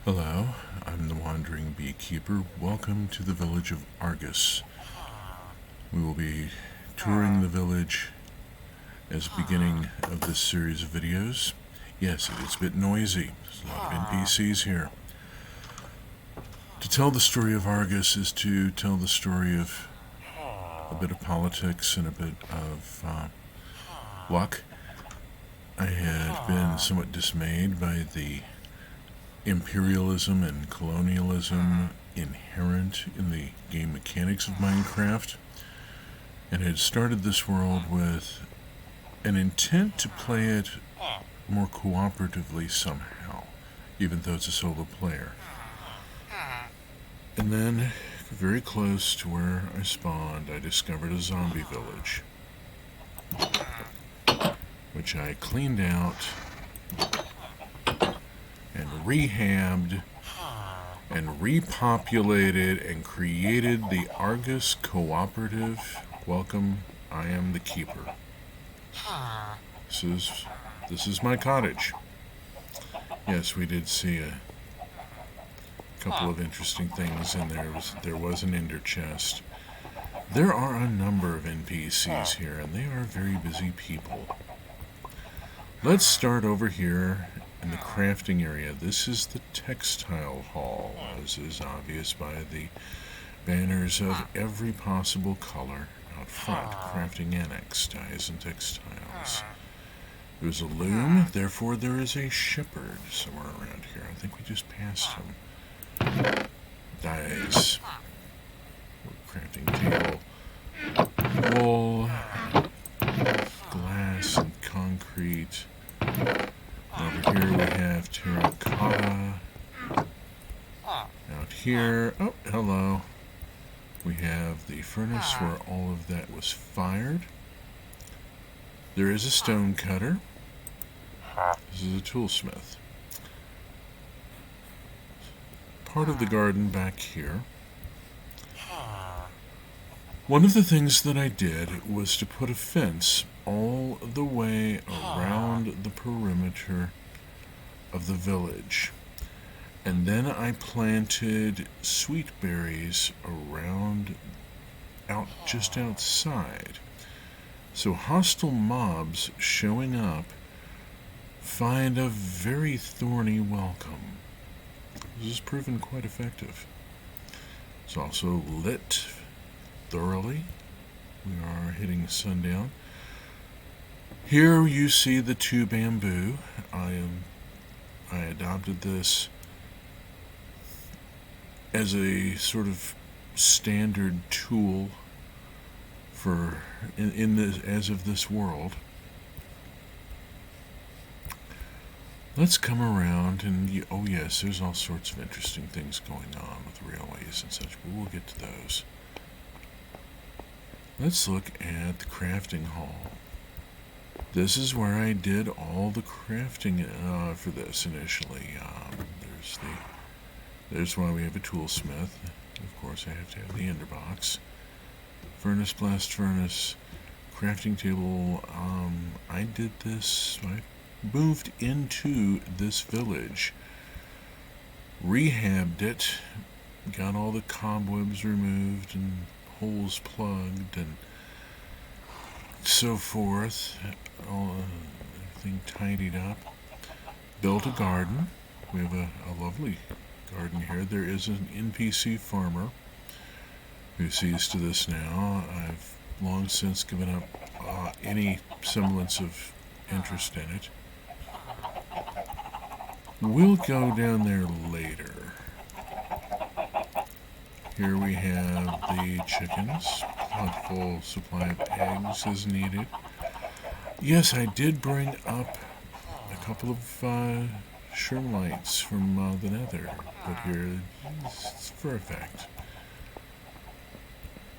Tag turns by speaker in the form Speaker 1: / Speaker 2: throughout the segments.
Speaker 1: Hello, I'm the Wandering Beekeeper. Welcome to the village of Argus. We will be touring the village as the beginning of this series of videos. Yes, it's a bit noisy. There's a lot of NPCs here. To tell the story of Argus is to tell the story of a bit of politics and a bit of luck. I had been somewhat dismayed by the imperialism and colonialism inherent in the game mechanics of Minecraft, and had started this world with an intent to play it more cooperatively somehow, even though it's a solo player. And then, very close to where I spawned, I discovered a zombie village, which I cleaned out and rehabbed and repopulated and created the Argus Cooperative. Welcome, I am the keeper. This is my cottage. Yes, we did see a couple of interesting things in there. There was an ender chest. There are a number of NPCs here, and they are very busy people. Let's start over here in the crafting area. This is the textile hall, as is obvious by the banners of every possible color out front. Crafting Annex, dyes and textiles. There's a loom, therefore there is a shepherd somewhere around here. I think we just passed him. Dyes. Crafting table. Wool. Glass and concrete. Over here we have terracotta. Out here, oh, hello. We have the furnace where all of that was fired. There is a stone cutter. This is a toolsmith. Part of the garden back here. One of the things that I did was to put a fence all the way around the perimeter of the village. And then I planted sweet berries around, just outside. So hostile mobs showing up find a very thorny welcome. This has proven quite effective. It's also lit thoroughly. We are hitting sundown. Here you see the 2 bamboo. I adopted this as a sort of standard tool for in this as of this world. Let's come around and oh yes, there's all sorts of interesting things going on with railways and such, but we'll get to those. Let's look at the crafting hall. This is where I did all the crafting for this initially. There's why we have a toolsmith. Of course, I have to have the ender box. Furnace, blast furnace, crafting table. I did this. I moved into this village, rehabbed it, got all the cobwebs removed and holes plugged and so forth. Everything tidied up. Built a garden. We have a lovely garden here. There is an NPC farmer who sees to this now. I've long since given up any semblance of interest in it. We'll go down there later. Here we have the chickens. Plentiful supply of eggs is needed. Yes, I did bring up a couple of Shermlights from the nether, but here it's for effect.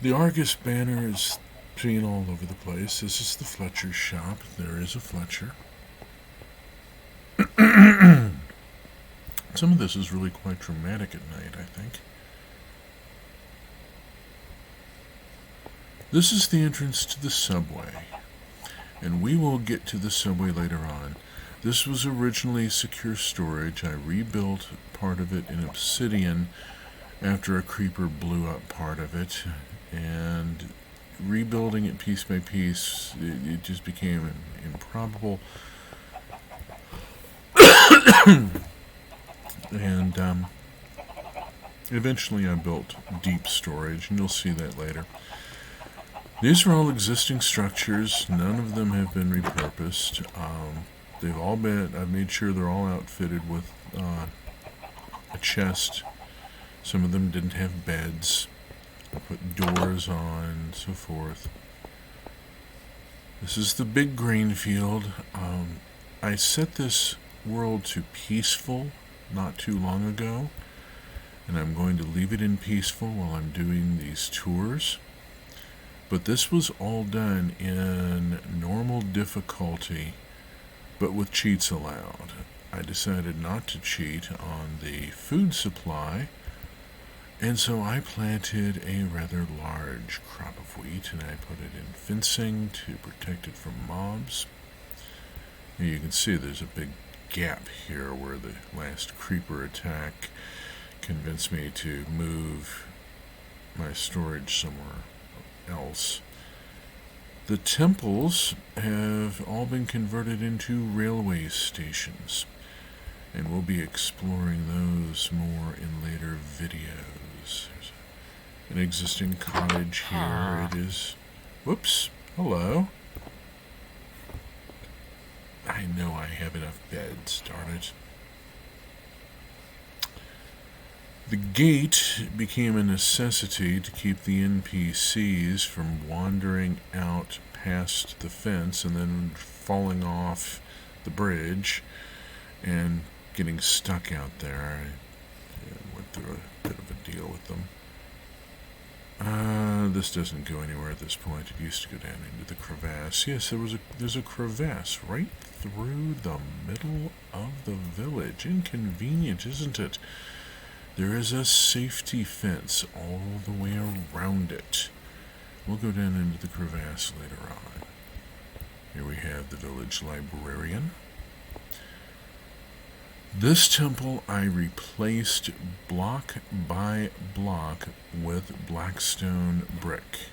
Speaker 1: The Argus banner is seen all over the place. This is the Fletcher Shop. There is a Fletcher. Some of this is really quite dramatic at night, I think. This is the entrance to the subway, and we will get to the subway later on. This was originally secure storage. I rebuilt part of it in obsidian after a creeper blew up part of it, and rebuilding it piece by piece, it just became improbable. And eventually I built deep storage, and you'll see that later. These are all existing structures. None of them have been repurposed. They've all been, I've made sure they're all outfitted with a chest. Some of them didn't have beds. I put doors on, and so forth. This is the big grain field. I set this world to peaceful not too long ago, and I'm going to leave it in peaceful while I'm doing these tours. But this was all done in normal difficulty, but with cheats allowed. I decided not to cheat on the food supply, and so I planted a rather large crop of wheat, and I put it in fencing to protect it from mobs. And you can see there's a big gap here where the last creeper attack convinced me to move my storage somewhere else. The temples have all been converted into railway stations, and we'll be exploring those more in later videos. There's an existing cottage here. It is... Whoops. Hello. I know I have enough beds, darn it. The gate became a necessity to keep the NPCs from wandering out past the fence and then falling off the bridge and getting stuck out there. I went through a bit of a deal with them. This doesn't go anywhere at this point. It used to go down into the crevasse. Yes, there's a crevasse right through the middle of the village. Inconvenient, isn't it? There is a safety fence all the way around it. We'll go down into the crevasse later on. Here we have the village librarian. This temple I replaced block by block with blackstone brick.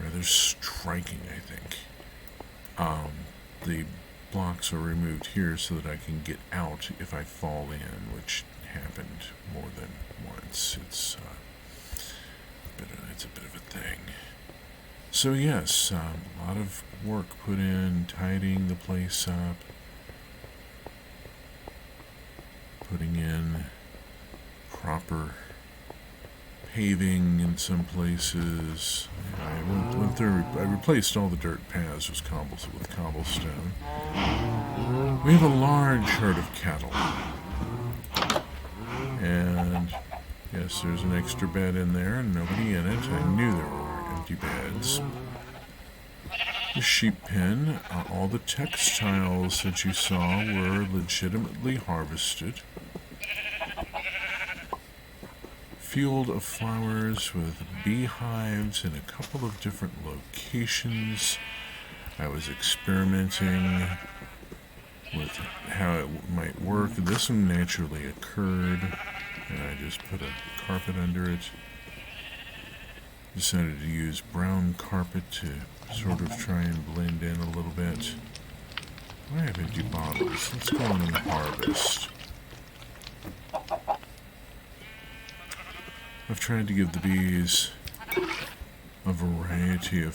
Speaker 1: Rather striking, I think. The blocks are removed here so that I can get out if I fall in, which happened more than once. It's a bit of a thing. So yes, a lot of work put in tidying the place up, putting in proper paving in some places. I went through. I replaced all the dirt paths with cobblestone. We have a large herd of cattle, and yes, there's an extra bed in there and nobody in it. I knew there were empty beds. The sheep pen. All the textiles that you saw were legitimately harvested. Field of flowers with beehives in a couple of different locations. I was experimenting with how it might work. This one naturally occurred, and I just put a carpet under it. Decided to use brown carpet to sort of try and blend in a little bit. I have empty bottles. Let's go on and harvest. I've tried to give the bees a variety of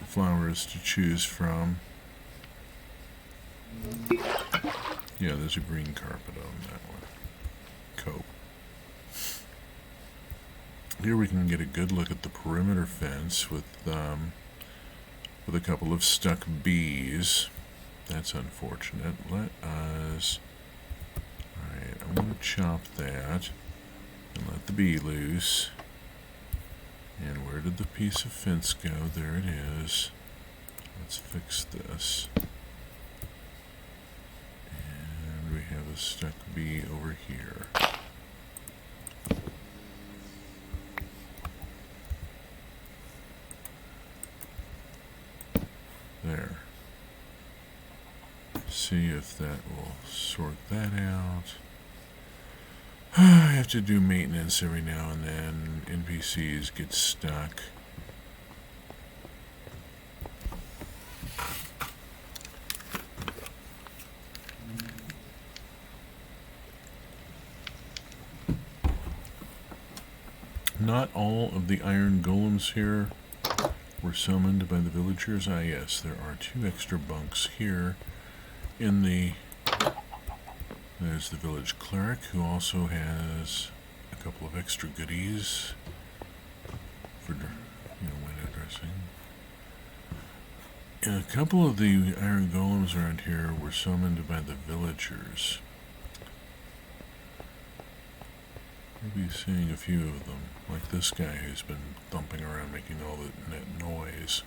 Speaker 1: flowers to choose from. Yeah, there's a green carpet on that one. Cope. Here we can get a good look at the perimeter fence with a couple of stuck bees. That's unfortunate. Let us... Alright, I'm going to chop that and let the bee loose. And where did the piece of fence go? There it is. Let's fix this. And we have a stuck bee over here. There. see if that will sort that out. I have to do maintenance every now and then. NPCs get stuck. Not all of the iron golems here were summoned by the villagers. Ah, yes, there are 2 extra bunks here in the... There's the village cleric, who also has a couple of extra goodies for, window dressing. And a couple of the iron golems around here were summoned by the villagers. Maybe seeing a few of them, like this guy who's been thumping around making all that noise.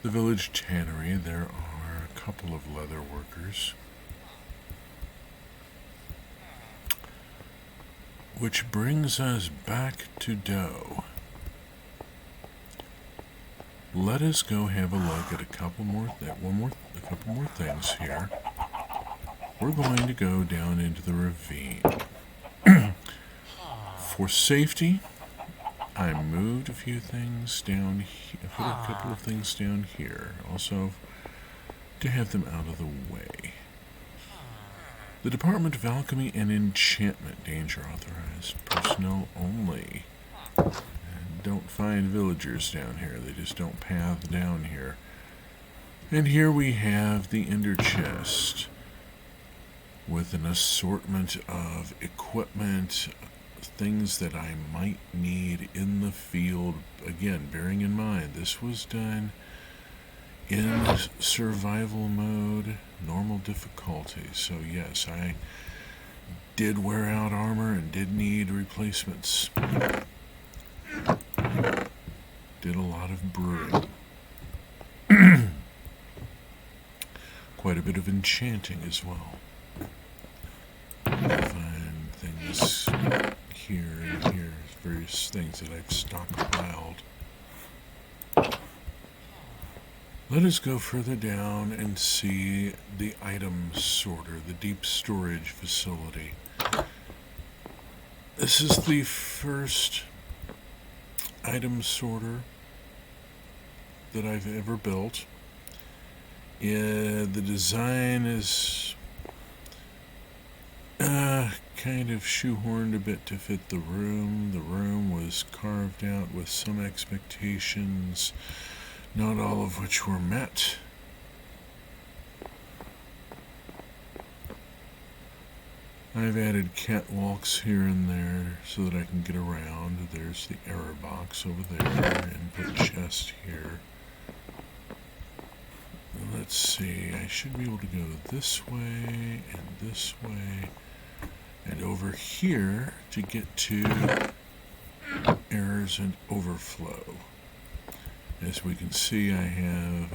Speaker 1: The village tannery, there are a couple of leather workers. Which brings us back to dough. Let us go have a look at a couple more things here. We're going to go down into the ravine. For safety, I moved a few things down here. I put a couple of things down here, also to have them out of the way. The Department of Alchemy and Enchantment, danger authorized, personnel only. And don't find villagers down here, they just don't path down here. And here we have the Ender Chest with an assortment of equipment, things that I might need in the field. Again, bearing in mind, this was done in survival mode, normal difficulty. So yes, I did wear out armor and did need replacements. Did a lot of brewing. Quite a bit of enchanting as well. Find things here and here, various things that I've stockpiled. Let us go further down and see the item sorter, the deep storage facility. This is the first item sorter that I've ever built. The design is kind of shoehorned a bit to fit the room. The room was carved out with some expectations, not all of which were met. I've added catwalks here and there so that I can get around. There's the error box over there, input chest here. Let's see, I should be able to go this way and this way and over here to get to errors and overflow. As we can see, I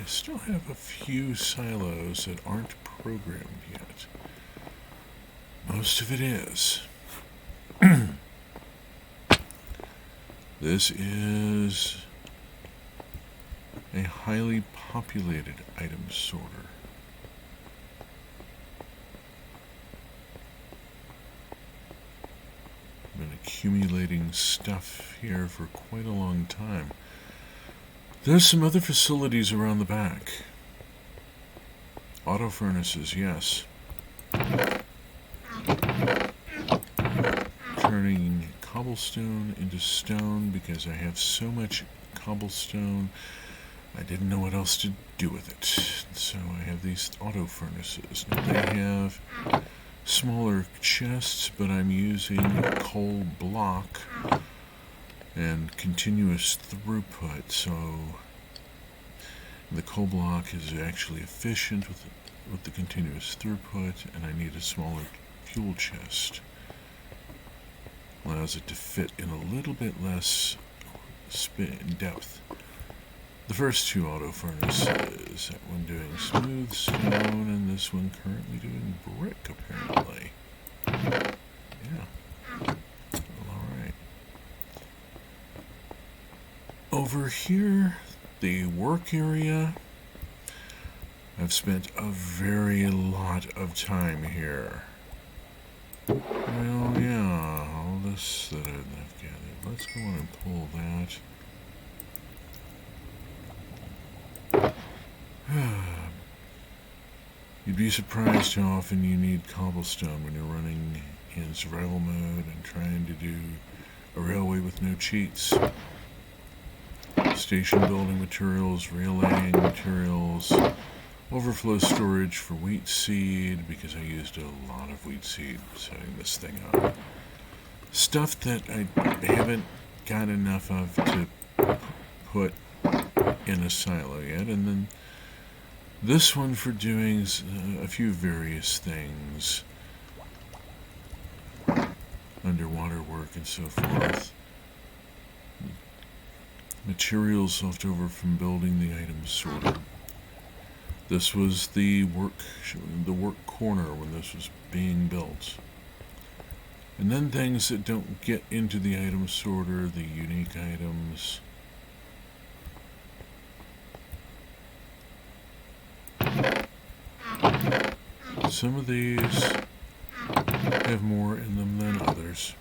Speaker 1: still have a few silos that aren't programmed yet. Most of it is. This is a highly populated item sorter. I've been accumulating stuff here for quite a long time. There's some other facilities around the back. Auto furnaces, yes. Turning cobblestone into stone because I have so much cobblestone. I didn't know what else to do with it. So I have these auto furnaces. Now they have smaller chests, but I'm using coal block and continuous throughput. So the coal block is actually efficient with the continuous throughput, and I need a smaller fuel chest. Allows it to fit in a little bit less depth. The first two auto furnaces, that one doing smooth stone, and this one currently doing brick, apparently. Yeah. Alright. Over here, the work area, I've spent a very lot of time here. Well, yeah, all this that I've gathered. Let's go on and pull that. You'd be surprised how often you need cobblestone when you're running in survival mode and trying to do a railway with no cheats. Station building materials, rail laying materials, overflow storage for wheat seed, because I used a lot of wheat seed setting this thing up. Stuff that I haven't got enough of to put in a silo yet, and then this one for doing a few various things, underwater work and so forth. Materials left over from building the item sorter. This was the work corner when this was being built. And then things that don't get into the item sorter, the unique items. Some of these have more in them than others.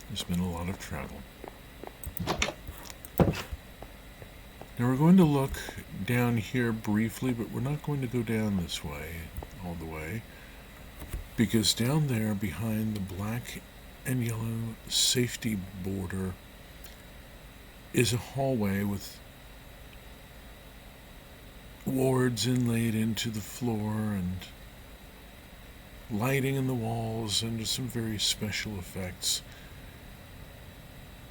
Speaker 1: There's been a lot of travel. Now we're going to look down here briefly, but we're not going to go down this way, all the way, because down there behind the black and yellow safety border is a hallway with wards inlaid into the floor and lighting in the walls and some very special effects.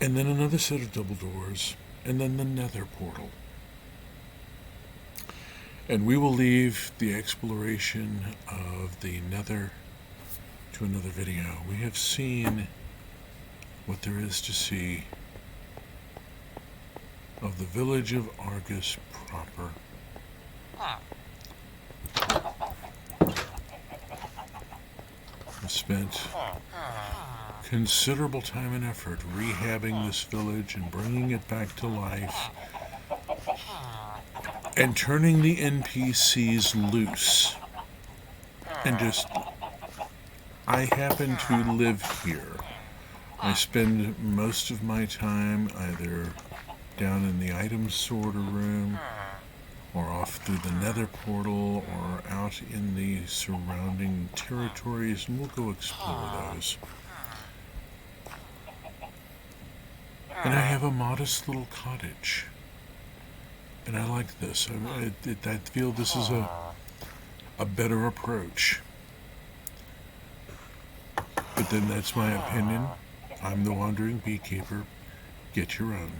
Speaker 1: And then another set of double doors, and then the nether portal. And we will leave the exploration of the nether to another video. We have seen what there is to see of the village of Argus proper. I've spent considerable time and effort rehabbing this village and bringing it back to life and turning the NPCs loose. And I happen to live here. I spend most of my time either down in the item sorter room or off through the nether portal or out in the surrounding territories, and we'll go explore those. And I have a modest little cottage. And I like this. I feel this is a better approach. But then that's my opinion. I'm the Wandering Beekeeper. Get your own.